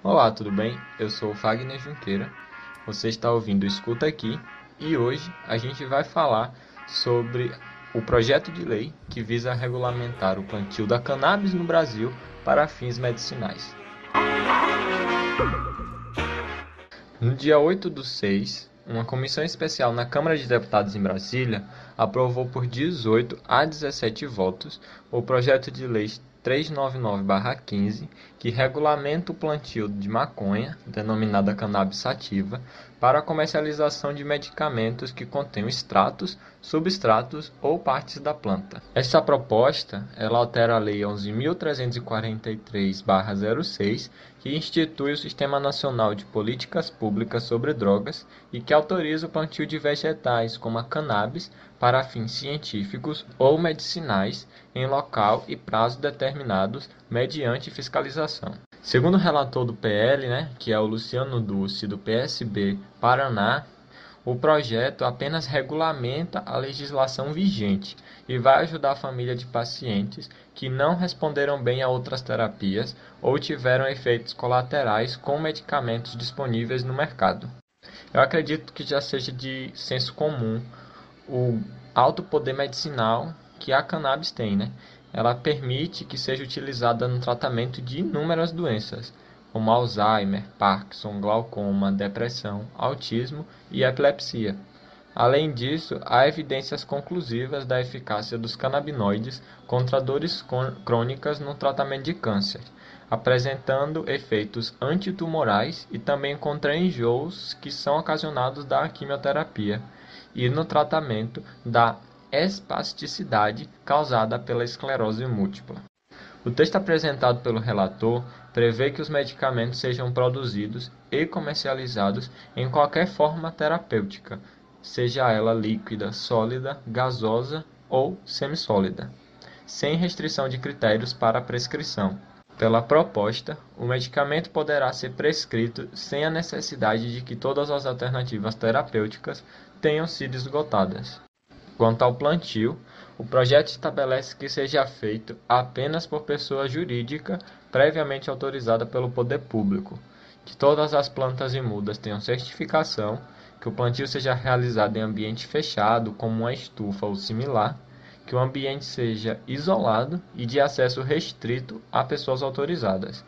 Olá, tudo bem? Eu sou o Fagner Junqueira, você está ouvindo o Escuta Aqui e hoje a gente vai falar sobre o projeto de lei que visa regulamentar o plantio da cannabis no Brasil para fins medicinais. No dia 8/6, uma comissão especial na Câmara de Deputados em Brasília aprovou por 18 a 17 votos o projeto de lei 399/15, que regulamenta o plantio de maconha, denominada cannabis sativa, para a comercialização de medicamentos que contenham extratos, substratos ou partes da planta. Esta proposta, ela altera a Lei 11.343/06, que institui o Sistema Nacional de Políticas Públicas sobre Drogas e que autoriza o plantio de vegetais como a cannabis para fins científicos ou medicinais em local e prazo determinados mediante fiscalização. Segundo o relator do PL, que é o Luciano Dulce, do PSB Paraná, o projeto apenas regulamenta a legislação vigente e vai ajudar a família de pacientes que não responderam bem a outras terapias ou tiveram efeitos colaterais com medicamentos disponíveis no mercado. Eu acredito que já seja de senso comum o alto poder medicinal que a cannabis tem, né? Ela permite que seja utilizada no tratamento de inúmeras doenças, como Alzheimer, Parkinson, glaucoma, depressão, autismo e epilepsia. Além disso, há evidências conclusivas da eficácia dos canabinoides contra dores crônicas no tratamento de câncer, apresentando efeitos antitumorais e também contra enjoos que são ocasionados da quimioterapia e no tratamento da espasticidade causada pela esclerose múltipla. O texto apresentado pelo relator prevê que os medicamentos sejam produzidos e comercializados em qualquer forma terapêutica, seja ela líquida, sólida, gasosa ou semissólida, sem restrição de critérios para a prescrição. Pela proposta, o medicamento poderá ser prescrito sem a necessidade de que todas as alternativas terapêuticas tenham sido esgotadas. Quanto ao plantio, o projeto estabelece que seja feito apenas por pessoa jurídica previamente autorizada pelo poder público, que todas as plantas e mudas tenham certificação, que o plantio seja realizado em ambiente fechado, como uma estufa ou similar, que o ambiente seja isolado e de acesso restrito a pessoas autorizadas.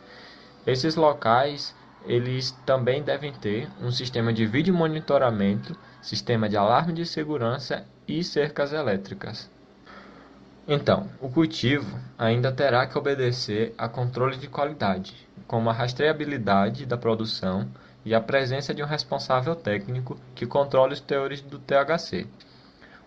Esses locais, eles também devem ter um sistema de vídeo monitoramento, sistema de alarme de segurança e cercas elétricas. Então, o cultivo ainda terá que obedecer a controle de qualidade, como a rastreabilidade da produção e a presença de um responsável técnico que controle os teores do THC.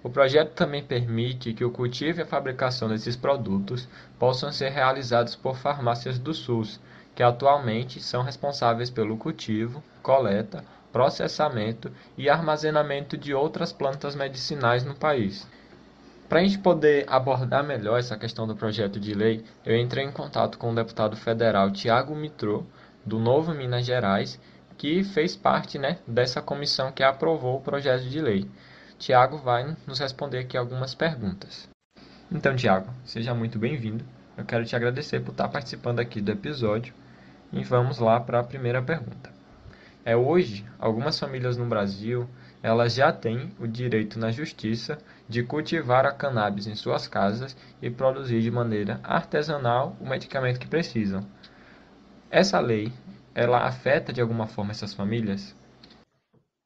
O projeto também permite que o cultivo e a fabricação desses produtos possam ser realizados por farmácias do SUS, que atualmente são responsáveis pelo cultivo, coleta, processamento e armazenamento de outras plantas medicinais no país. Para a gente poder abordar melhor essa questão do projeto de lei, eu entrei em contato com o deputado federal Tiago Mitrô, do Novo Minas Gerais, que fez parte, dessa comissão que aprovou o projeto de lei. Tiago vai nos responder aqui algumas perguntas. Então, Tiago, seja muito bem-vindo. Eu quero te agradecer por estar participando aqui do episódio e vamos lá para a primeira pergunta. Hoje, algumas famílias no Brasil, elas já têm o direito na justiça de cultivar a cannabis em suas casas e produzir de maneira artesanal o medicamento que precisam. Essa lei, ela afeta de alguma forma essas famílias?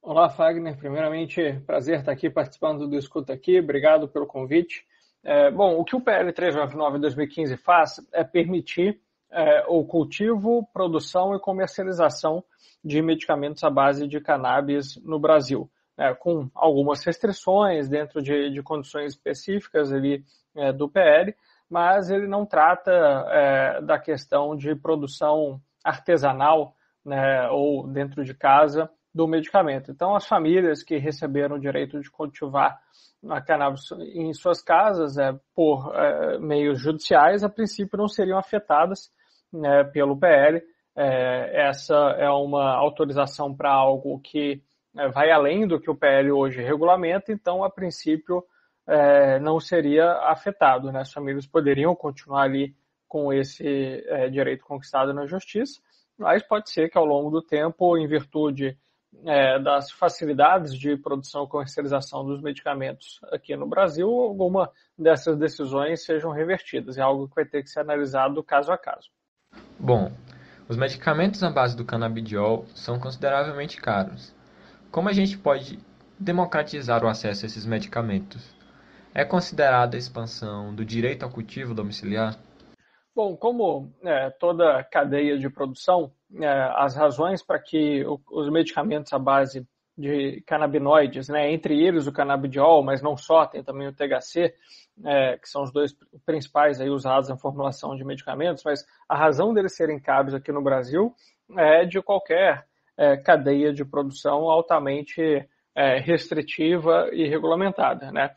Olá, Fagner. Primeiramente, prazer estar aqui participando do Escuta Aqui. Obrigado pelo convite. O que o PL 399 de 2015 faz é permitir o cultivo, produção e comercialização de medicamentos à base de cannabis no Brasil, com algumas restrições dentro de condições específicas ali do PL, mas ele não trata da questão de produção artesanal, ou dentro de casa do medicamento. Então, as famílias que receberam o direito de cultivar a cannabis em suas casas por meios judiciais, a princípio não seriam afetadas pelo PL. Essa é uma autorização para algo que vai além do que o PL hoje regulamenta, então, a princípio, não seria afetado. As famílias poderiam continuar ali com esse direito conquistado na justiça, mas pode ser que ao longo do tempo, em virtude das facilidades de produção e comercialização dos medicamentos aqui no Brasil, alguma dessas decisões sejam revertidas. É algo que vai ter que ser analisado caso a caso. Bom, os medicamentos à base do canabidiol são consideravelmente caros. Como a gente pode democratizar o acesso a esses medicamentos? É considerada a expansão do direito ao cultivo domiciliar? Bom, como toda cadeia de produção, as razões para que os medicamentos à base de canabinoides, entre eles o canabidiol, mas não só, tem também o THC, que são os dois principais aí usados na formulação de medicamentos, mas a razão deles serem caros aqui no Brasil é de qualquer cadeia de produção altamente restritiva e regulamentada, né?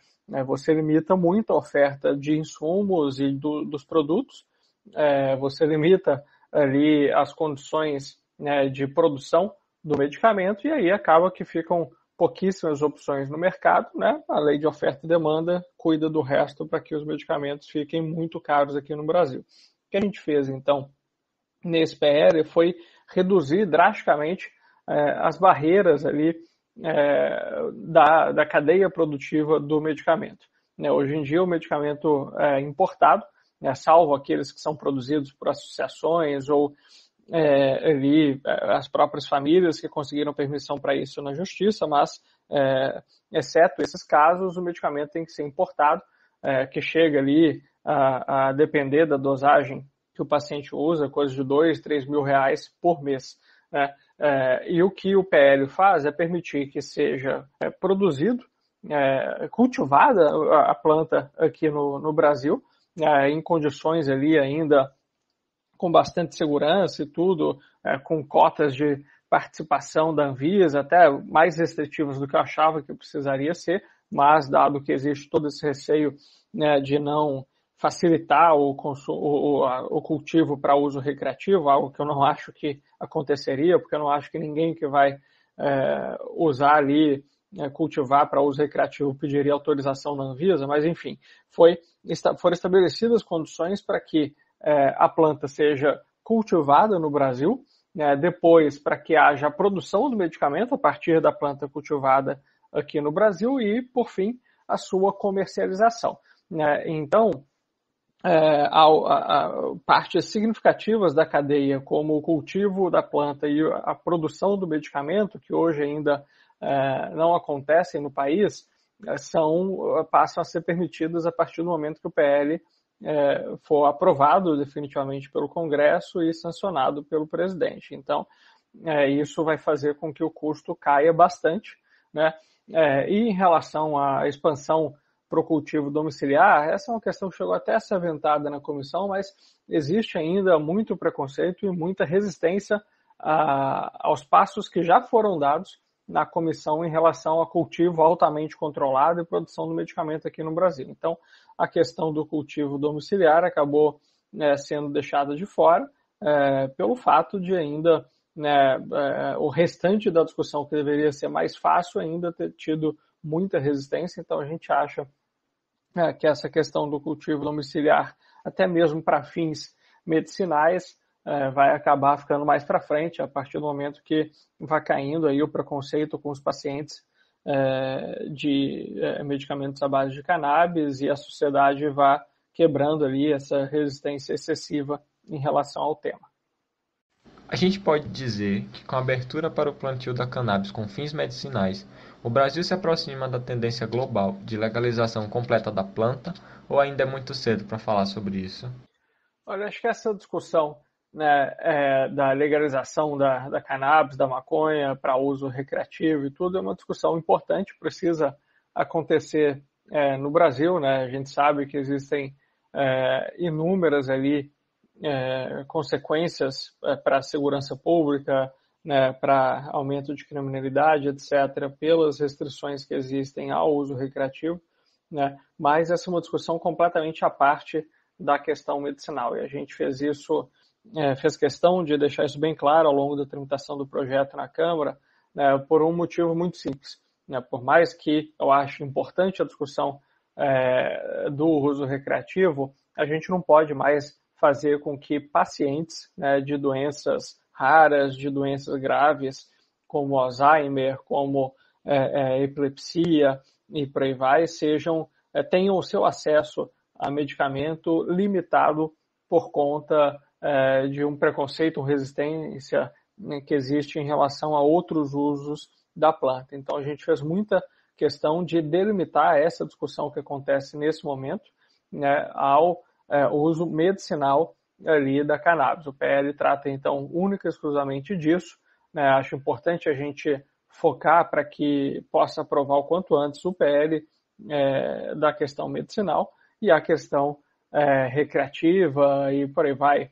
Você limita muito a oferta de insumos e dos produtos, você limita ali as condições de produção do medicamento e aí acaba que ficam pouquíssimas opções no mercado, né? A lei de oferta e demanda cuida do resto para que os medicamentos fiquem muito caros aqui no Brasil. O que a gente fez, então, nesse PL foi reduzir drasticamente as barreiras ali da cadeia produtiva do medicamento. Hoje em dia, o medicamento é importado, salvo aqueles que são produzidos por associações ou as próprias famílias que conseguiram permissão para isso na justiça, mas, exceto esses casos, o medicamento tem que ser importado, que chega ali a depender da dosagem que o paciente usa, coisa de R$2, R$3.000 por mês, né? E o que o PL faz é permitir que seja produzido, cultivada a planta aqui no Brasil, em condições ali ainda com bastante segurança e tudo, com cotas de participação da Anvisa, até mais restritivas do que eu achava que precisaria ser, mas dado que existe todo esse receio de não facilitar o cultivo para uso recreativo, algo que eu não acho que aconteceria, porque eu não acho que ninguém que vai usar ali, cultivar para uso recreativo pediria autorização da Anvisa, mas enfim, foram estabelecidas condições para que a planta seja cultivada no Brasil, depois para que haja a produção do medicamento a partir da planta cultivada aqui no Brasil e, por fim, a sua comercialização. Então, partes significativas da cadeia, como o cultivo da planta e a produção do medicamento, que hoje ainda não acontecem no país, passam a ser permitidas a partir do momento que o PL for aprovado definitivamente pelo Congresso e sancionado pelo presidente. Então, isso vai fazer com que o custo caia bastante, né? E em relação à expansão para o cultivo domiciliar, essa é uma questão que chegou até a ser aventada na comissão, mas existe ainda muito preconceito e muita resistência aos passos que já foram dados na comissão em relação ao cultivo altamente controlado e produção do medicamento aqui no Brasil. Então, a questão do cultivo domiciliar acabou sendo deixada de fora pelo fato de ainda o restante da discussão, que deveria ser mais fácil, ainda ter tido muita resistência. Então, a gente acha que essa questão do cultivo domiciliar, até mesmo para fins medicinais, vai acabar ficando mais para frente, a partir do momento que vai caindo aí o preconceito com os pacientes de medicamentos à base de cannabis e a sociedade vai quebrando ali essa resistência excessiva em relação ao tema. A gente pode dizer que com a abertura para o plantio da cannabis com fins medicinais, o Brasil se aproxima da tendência global de legalização completa da planta, ou ainda é muito cedo para falar sobre isso? Olha, acho que essa discussão da legalização da cannabis, da maconha para uso recreativo e tudo é uma discussão importante, precisa acontecer no Brasil, né? A gente sabe que existem inúmeras ali consequências para a segurança pública, né, para aumento de criminalidade, etc., pelas restrições que existem ao uso recreativo, né? Mas essa é uma discussão completamente à parte da questão medicinal, e a gente fez questão de deixar isso bem claro ao longo da tramitação do projeto na Câmara, né, por um motivo muito simples, né? Por mais que eu acho importante a discussão do uso recreativo, a gente não pode mais fazer com que pacientes, né, de doenças raras, de doenças graves, como Alzheimer, como epilepsia e por aí vai, tenham o seu acesso a medicamento limitado por conta de um preconceito ou resistência, né, que existe em relação a outros usos da planta. Então, a gente fez muita questão de delimitar essa discussão que acontece nesse momento, né, ao uso medicinal ali da cannabis. O PL trata, então, única e exclusivamente disso, né? Acho importante a gente focar para que possa aprovar o quanto antes o PL da questão medicinal e a questão recreativa e por aí vai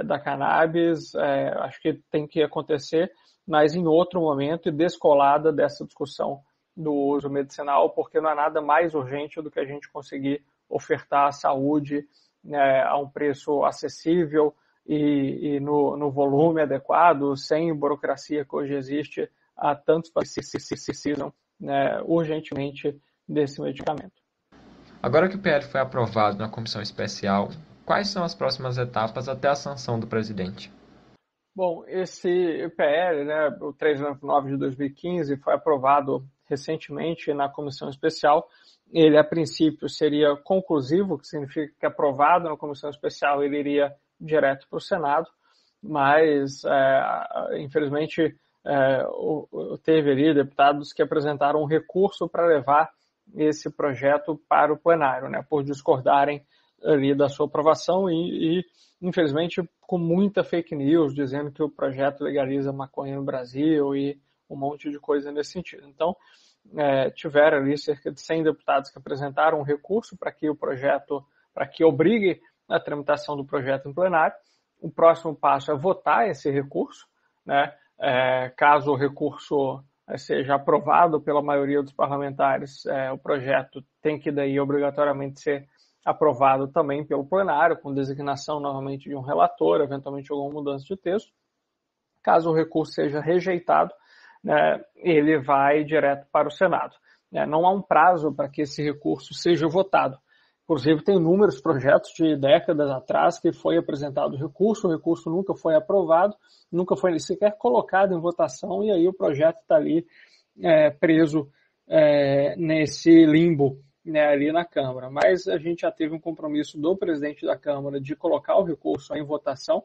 da cannabis. Acho que tem que acontecer, mas em outro momento e descolada dessa discussão do uso medicinal, porque não há nada mais urgente do que a gente conseguir ofertar a saúde, né, a um preço acessível e no volume adequado, sem burocracia que hoje existe a tantos pacientes que precisam, né, urgentemente desse medicamento. Agora que o PL foi aprovado na comissão especial, quais são as próximas etapas até a sanção do presidente? Bom, esse PL, né, o 399 de 2015, foi aprovado recentemente na comissão especial. Ele, a princípio, seria conclusivo, que significa que aprovado na comissão especial ele iria direto para o Senado, mas, infelizmente, teve ali deputados que apresentaram um recurso para levar esse projeto para o plenário, né, por discordarem ali da sua aprovação e infelizmente, com muita fake news, dizendo que o projeto legaliza maconha no Brasil e um monte de coisa nesse sentido. Então, tiveram ali cerca de 100 deputados que apresentaram um recurso para que obrigue a tramitação do projeto em plenário. O próximo passo é votar esse recurso, né? Caso o recurso seja aprovado pela maioria dos parlamentares, o projeto tem que daí obrigatoriamente ser aprovado também pelo plenário, com designação novamente de um relator, eventualmente alguma mudança de texto. Caso o recurso seja rejeitado, né, ele vai direto para o Senado. Não há um prazo para que esse recurso seja votado. Inclusive, tem inúmeros projetos de décadas atrás que foi apresentado o recurso nunca foi aprovado, nunca foi sequer colocado em votação, e aí o projeto está ali preso nesse limbo, né, ali na Câmara. Mas a gente já teve um compromisso do presidente da Câmara de colocar o recurso em votação.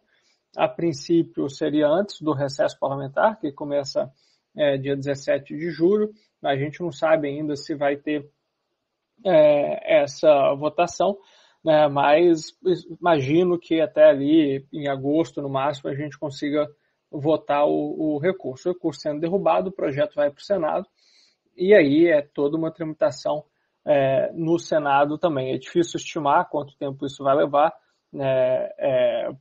A princípio seria antes do recesso parlamentar, que começa dia 17 de julho. A gente não sabe ainda se vai ter essa votação, né, mas imagino que até ali, em agosto, no máximo, a gente consiga votar o recurso. O recurso sendo derrubado, o projeto vai para o Senado, e aí é toda uma tramitação no Senado também. É difícil estimar quanto tempo isso vai levar,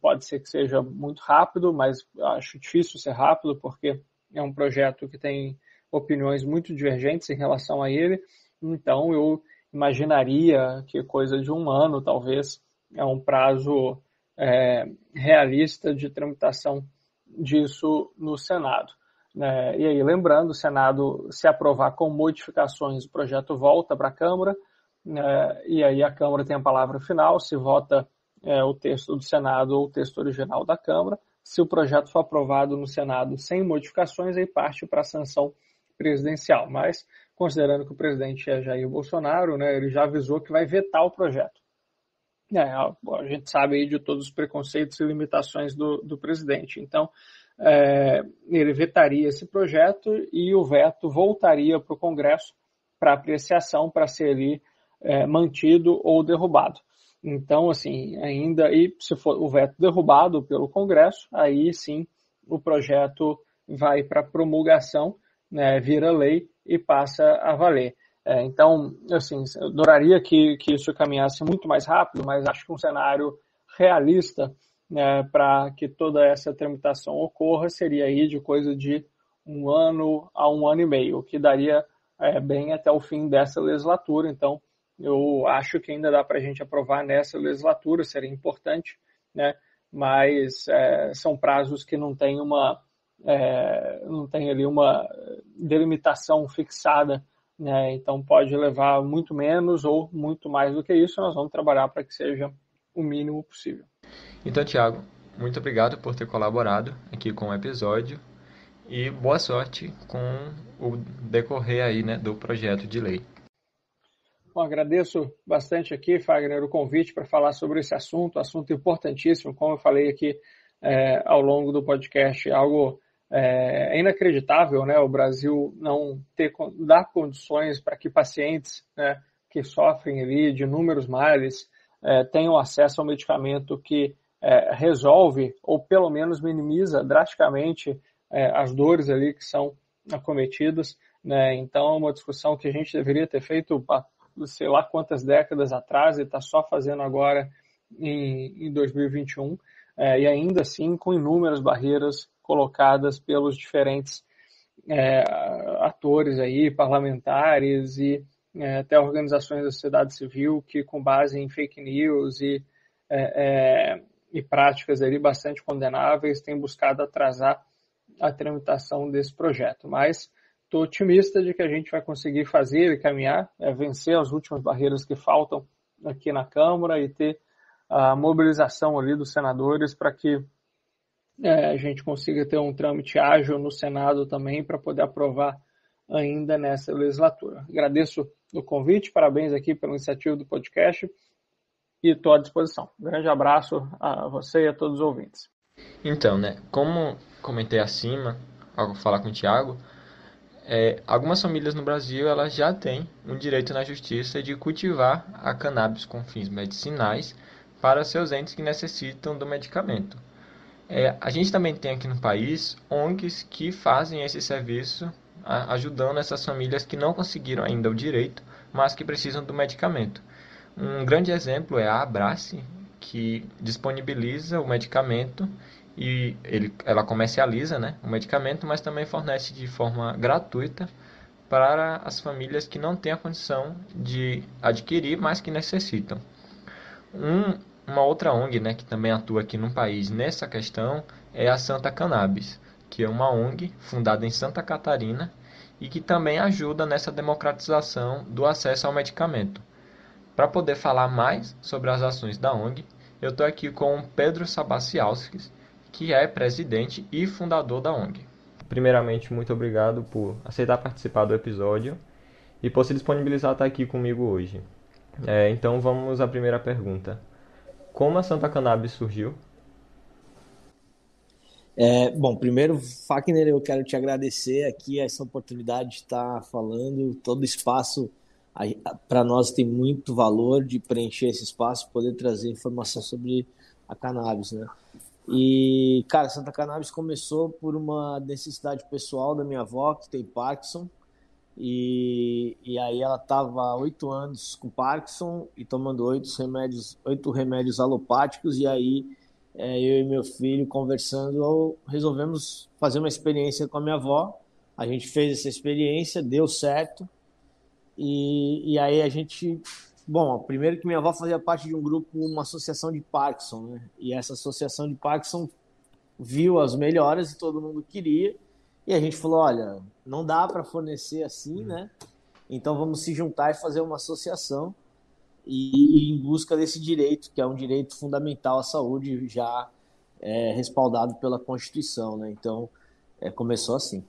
pode ser que seja muito rápido, mas acho difícil ser rápido, porque é um projeto que tem opiniões muito divergentes em relação a ele. Então eu imaginaria que coisa de um ano, talvez, é um prazo realista de tramitação disso no Senado. E aí, lembrando, o Senado, se aprovar com modificações, o projeto volta para a Câmara, e aí a Câmara tem a palavra final, se vota o texto do Senado ou o texto original da Câmara. Se o projeto for aprovado no Senado sem modificações, aí parte para a sanção presidencial. Mas, considerando que o presidente é Jair Bolsonaro, né, ele já avisou que vai vetar o projeto. A gente sabe aí de todos os preconceitos e limitações do presidente. Então, ele vetaria esse projeto e o veto voltaria para o Congresso para apreciação, para ser ali mantido ou derrubado. Então, assim, se for o veto derrubado pelo Congresso, aí sim o projeto vai para promulgação, né, vira lei e passa a valer. Então, assim, eu adoraria que isso caminhasse muito mais rápido, mas acho que um cenário realista, né, para que toda essa tramitação ocorra seria aí de coisa de 1 ano a 1 ano e meio, o que daria bem até o fim dessa legislatura. Então, eu acho que ainda dá para a gente aprovar nessa legislatura, seria importante, né, mas são prazos que não tem ali uma delimitação fixada, né, então pode levar muito menos ou muito mais do que isso. Nós vamos trabalhar para que seja o mínimo possível. Então, Thiago, muito obrigado por ter colaborado aqui com o episódio e boa sorte com o decorrer aí, né, do projeto de lei. Bom, agradeço bastante aqui, Fagner, o convite para falar sobre esse assunto importantíssimo, como eu falei aqui ao longo do podcast, algo inacreditável, né? O Brasil não dar condições para que pacientes, né, que sofrem ali de inúmeros males tenham acesso ao medicamento que resolve ou pelo menos minimiza drasticamente as dores ali que são acometidas, né? Então é uma discussão que a gente deveria ter feito sei lá quantas décadas atrás e está só fazendo agora em 2021, e ainda assim com inúmeras barreiras colocadas pelos diferentes atores aí, parlamentares e até organizações da sociedade civil que, com base em fake news e práticas ali bastante condenáveis, têm buscado atrasar a tramitação desse projeto. Mas estou otimista de que a gente vai conseguir fazer e caminhar, vencer as últimas barreiras que faltam aqui na Câmara e ter a mobilização ali dos senadores para que a gente consiga ter um trâmite ágil no Senado também para poder aprovar ainda nessa legislatura. Agradeço o convite, parabéns aqui pela iniciativa do podcast e estou à disposição. Um grande abraço a você e a todos os ouvintes. Então, né, como comentei acima, ao falar com o Thiago, algumas famílias no Brasil elas já têm um direito na justiça de cultivar a cannabis com fins medicinais para seus entes que necessitam do medicamento. A gente também tem aqui no país ONGs que fazem esse serviço, ajudando essas famílias que não conseguiram ainda o direito, mas que precisam do medicamento. Um grande exemplo é a Abrace, que disponibiliza o medicamento e ela comercializa, né, o medicamento, mas também fornece de forma gratuita para as famílias que não têm a condição de adquirir, mas que necessitam. Uma outra ONG, né, que também atua aqui no país nessa questão é a Santa Cannabis, que é uma ONG fundada em Santa Catarina e que também ajuda nessa democratização do acesso ao medicamento. Para poder falar mais sobre as ações da ONG, eu estou aqui com o Pedro Sabaciauskas, que é presidente e fundador da ONG. Primeiramente, muito obrigado por aceitar participar do episódio e por se disponibilizar a estar aqui comigo hoje. Então vamos à primeira pergunta. Como a Santa Cannabis surgiu? Bom, primeiro, Fagner, eu quero te agradecer aqui essa oportunidade de estar falando. Todo espaço para nós tem muito valor de preencher esse espaço, poder trazer informação sobre a cannabis, né? E, cara, Santa Cannabis começou por uma necessidade pessoal da minha avó, que tem Parkinson, e aí ela estava há 8 anos com Parkinson e tomando 8 remédios alopáticos, e aí eu e meu filho conversando, resolvemos fazer uma experiência com a minha avó. A gente fez essa experiência, deu certo, e aí a gente... Bom, primeiro que minha avó fazia parte de um grupo, uma associação de Parkinson, né? E essa associação de Parkinson viu as melhoras e todo mundo queria. E a gente falou, olha, não dá para fornecer assim, né? Então vamos se juntar e fazer uma associação e em busca desse direito, que é um direito fundamental à saúde, já respaldado pela Constituição, né? Então começou assim.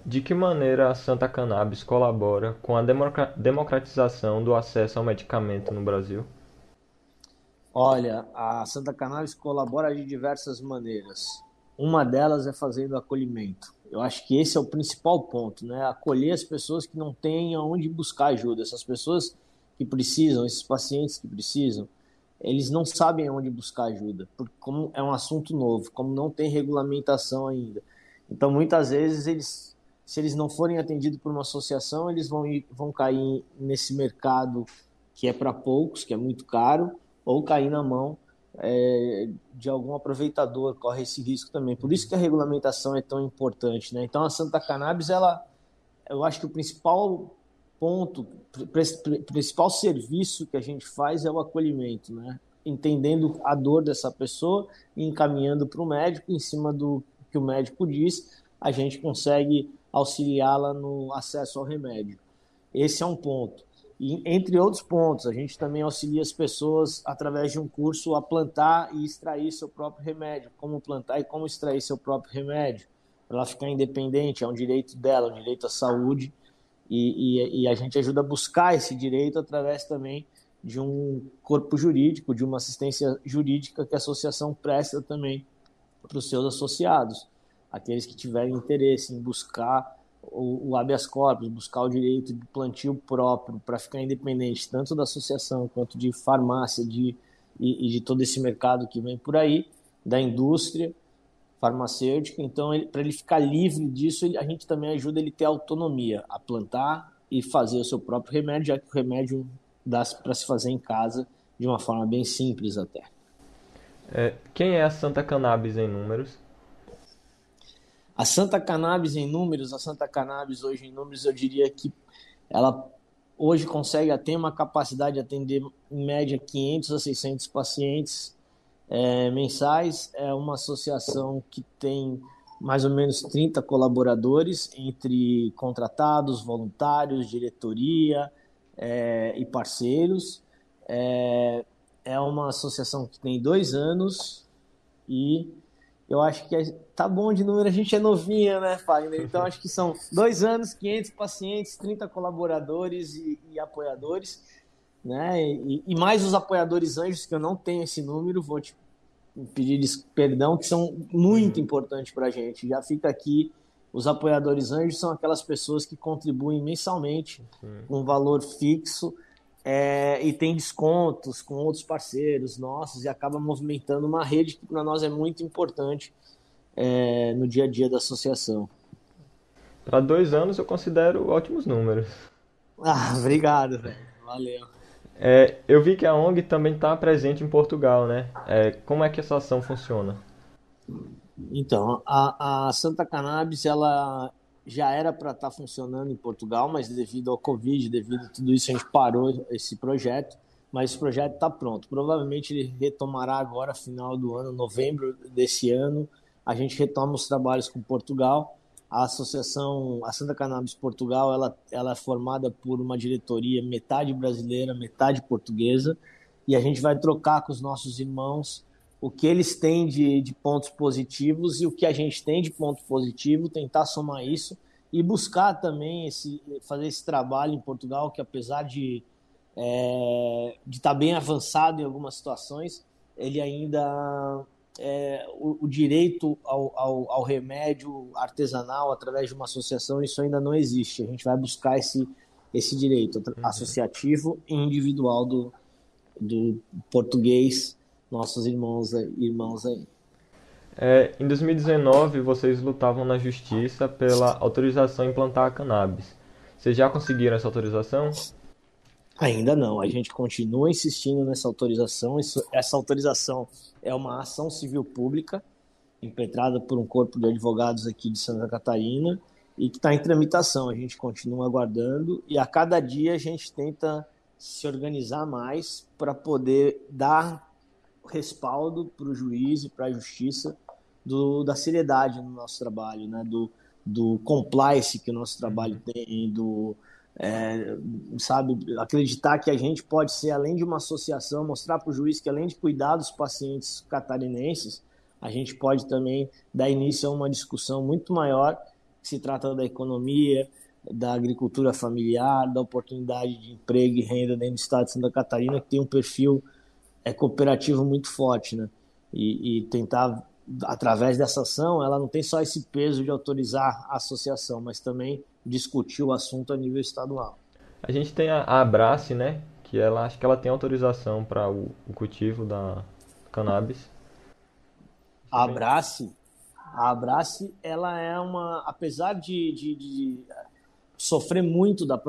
De que maneira a Santa Cannabis colabora com a democratização do acesso ao medicamento no Brasil? Olha, a Santa Cannabis colabora de diversas maneiras. Uma delas é fazendo acolhimento. Eu acho que esse é o principal ponto, né? Acolher as pessoas que não têm aonde buscar ajuda. Essas pessoas que precisam, esses pacientes que precisam, eles não sabem aonde buscar ajuda, porque como é um assunto novo, como não tem regulamentação ainda. Então, muitas vezes, se eles não forem atendidos por uma associação, eles vão cair nesse mercado que é para poucos, que é muito caro, ou cair na mão de algum aproveitador, corre esse risco também. Por isso que a regulamentação é tão importante, né? Então, a Santa Cannabis, eu acho que o principal ponto, principal serviço que a gente faz é o acolhimento, né? Entendendo a dor dessa pessoa e encaminhando para o médico, em cima do que o médico diz, a gente consegue auxiliá-la no acesso ao remédio. Esse é um ponto. E, entre outros pontos, a gente também auxilia as pessoas, através de um curso, a plantar e extrair seu próprio remédio, como plantar e como extrair seu próprio remédio, para ela ficar independente, é um direito dela, um direito à saúde, e a gente ajuda a buscar esse direito através também de um corpo jurídico, de uma assistência jurídica que a associação presta também para os seus associados, aqueles que tiverem interesse em buscar o habeas corpus, buscar o direito de plantio próprio para ficar independente tanto da associação quanto de farmácia e de todo esse mercado que vem por aí, da indústria farmacêutica. Então, para ele ficar livre disso, a gente também ajuda ele a ter autonomia, a plantar e fazer o seu próprio remédio, já que o remédio dá para se fazer em casa de uma forma bem simples até. Quem é a Santa Cannabis em números? A Santa Cannabis em números, hoje em números, eu diria que ela hoje consegue ter uma capacidade de atender em média 500 a 600 pacientes mensais. É uma associação que tem mais ou menos 30 colaboradores, entre contratados, voluntários, diretoria e parceiros. É uma associação que tem 2 anos e eu acho que tá bom de número, a gente é novinha, né, Fagner? Então acho que são 2 anos, 500 pacientes, 30 colaboradores e apoiadores, né? E mais os apoiadores anjos, que eu não tenho esse número, vou te pedir perdão, que são muito importantes para a gente. Já fica aqui, os apoiadores anjos são aquelas pessoas que contribuem mensalmente com um valor fixo, e tem descontos com outros parceiros nossos e acaba movimentando uma rede que para nós é muito importante no dia a dia da associação. Para 2 anos eu considero ótimos números. Obrigado, velho. Valeu. Eu vi que a ONG também está presente em Portugal, né? Como é que essa ação funciona? Então, a Santa Cannabis, ela já era para estar funcionando em Portugal, mas devido ao Covid, devido a tudo isso, a gente parou esse projeto, mas esse projeto está pronto. Provavelmente ele retomará agora, final do ano, novembro desse ano, a gente retoma os trabalhos com Portugal. A associação, a Santa Cannabis Portugal, ela é formada por uma diretoria metade brasileira, metade portuguesa, e a gente vai trocar com os nossos irmãos o que eles têm de pontos positivos e o que a gente tem de ponto positivo, tentar somar isso e buscar também fazer esse trabalho em Portugal, que apesar de estar bem avançado em algumas situações, ele ainda o direito ao remédio artesanal através de uma associação, isso ainda não existe. A gente vai buscar esse direito associativo e individual do português, nossos irmãos aí. Em 2019, vocês lutavam na justiça pela autorização em plantar a cannabis. Vocês já conseguiram essa autorização? Ainda não. A gente continua insistindo nessa autorização. Essa autorização é uma ação civil pública impetrada por um corpo de advogados aqui de Santa Catarina e que está em tramitação. A gente continua aguardando e a cada dia a gente tenta se organizar mais para poder dar respaldo para o juiz e para a justiça da seriedade no nosso trabalho, né? do compliance que o nosso trabalho tem, sabe, acreditar que a gente pode ser, além de uma associação, mostrar para o juiz que além de cuidar dos pacientes catarinenses, a gente pode também dar início a uma discussão muito maior, que se trata da economia, da agricultura familiar, da oportunidade de emprego e renda dentro do estado de Santa Catarina, que tem um perfil cooperativo muito forte, né? E tentar, através dessa ação, ela não tem só esse peso de autorizar a associação, mas também discutir o assunto a nível estadual. A gente tem a Abrace, né? Que acho que ela tem autorização para o cultivo da cannabis. A Abrace, ela é apesar de sofrer muito das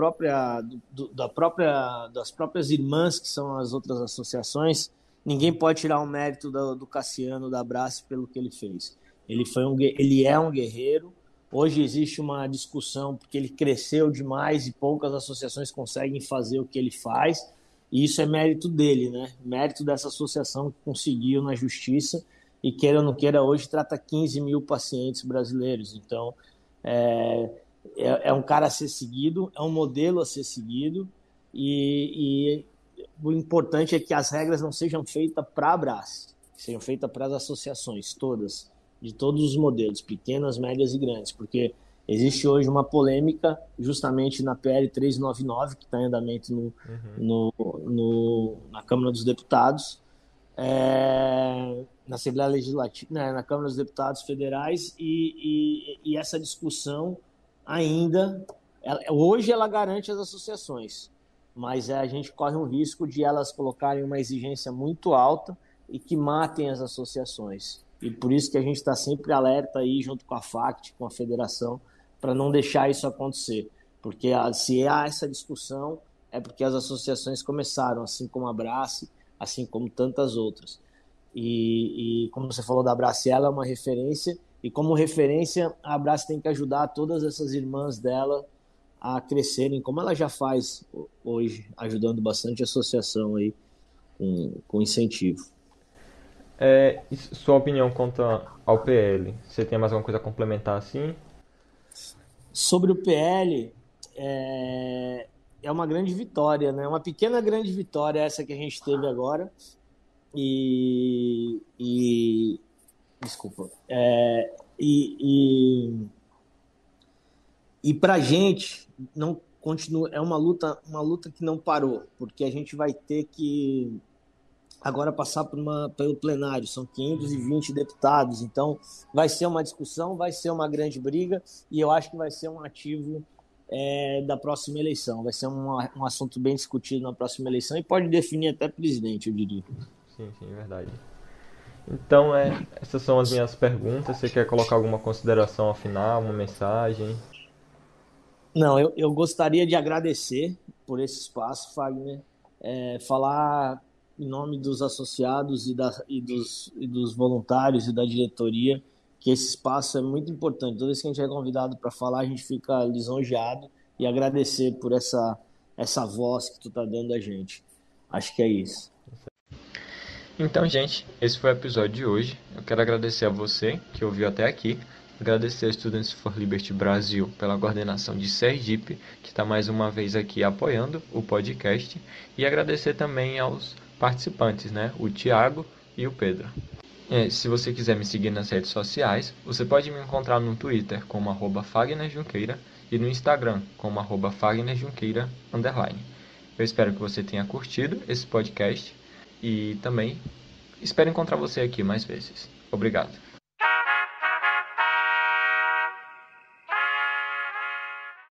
próprias irmãs, que são as outras associações, ninguém pode tirar o mérito do Cassiano, da Abrace, pelo que ele fez. Ele é um guerreiro. Hoje existe uma discussão porque ele cresceu demais e poucas associações conseguem fazer o que ele faz, e isso é mérito dele, né? Mérito dessa associação que conseguiu na justiça e, queira ou não queira, hoje trata 15 mil pacientes brasileiros. Então, é um cara a ser seguido, é um modelo a ser seguido, e o importante é que as regras não sejam feitas para a Abrace, sejam feitas para as associações todas, de todos os modelos, pequenas, médias e grandes, porque existe hoje uma polêmica justamente na PL 399, que está em andamento na Câmara dos Deputados, na Assembleia Legislativa, na Câmara dos Deputados Federais, e essa discussão ainda, hoje ela garante as associações, mas a gente corre um risco de elas colocarem uma exigência muito alta e que matem as associações. E por isso que a gente está sempre alerta aí, junto com a FACT, com a federação, para não deixar isso acontecer. Porque se há essa discussão, é porque as associações começaram, assim como a Abrace, assim como tantas outras. E como você falou da Abrace, ela é uma referência, e como referência, a Abrace tem que ajudar todas essas irmãs dela a crescerem, como ela já faz hoje, ajudando bastante a associação aí com incentivo. Sua opinião quanto ao PL? Você tem mais alguma coisa a complementar assim? Sobre o PL, é uma grande vitória, né? Uma pequena grande vitória essa que a gente teve agora. Desculpa. E para a gente não continua, é uma luta que não parou, porque a gente vai ter que agora passar pelo plenário, são 520 deputados, então vai ser uma discussão, vai ser uma grande briga, e eu acho que vai ser um ativo da próxima eleição, vai ser um assunto bem discutido na próxima eleição, e pode definir até presidente, eu diria. Sim, verdade. Então, essas são as minhas perguntas. Você quer colocar alguma consideração ao final, uma mensagem? Não, eu gostaria de agradecer por esse espaço, Fagner, falar em nome dos associados e dos voluntários e da diretoria, que esse espaço é muito importante. Toda vez que a gente é convidado para falar, a gente fica lisonjeado, e agradecer por essa voz que tu está dando a gente. Acho que é isso. Então, gente, esse foi o episódio de hoje. Eu quero agradecer a você que ouviu até aqui. Agradecer a Students for Liberty Brasil pela coordenação de Sergipe, que está mais uma vez aqui apoiando o podcast. E agradecer também aos participantes, né? O Thiago e o Pedro. Se você quiser me seguir nas redes sociais, você pode me encontrar no Twitter como @FagnerJunqueira e no Instagram como @FagnerJunqueira_. Eu espero que você tenha curtido esse podcast e também espero encontrar você aqui mais vezes. Obrigado.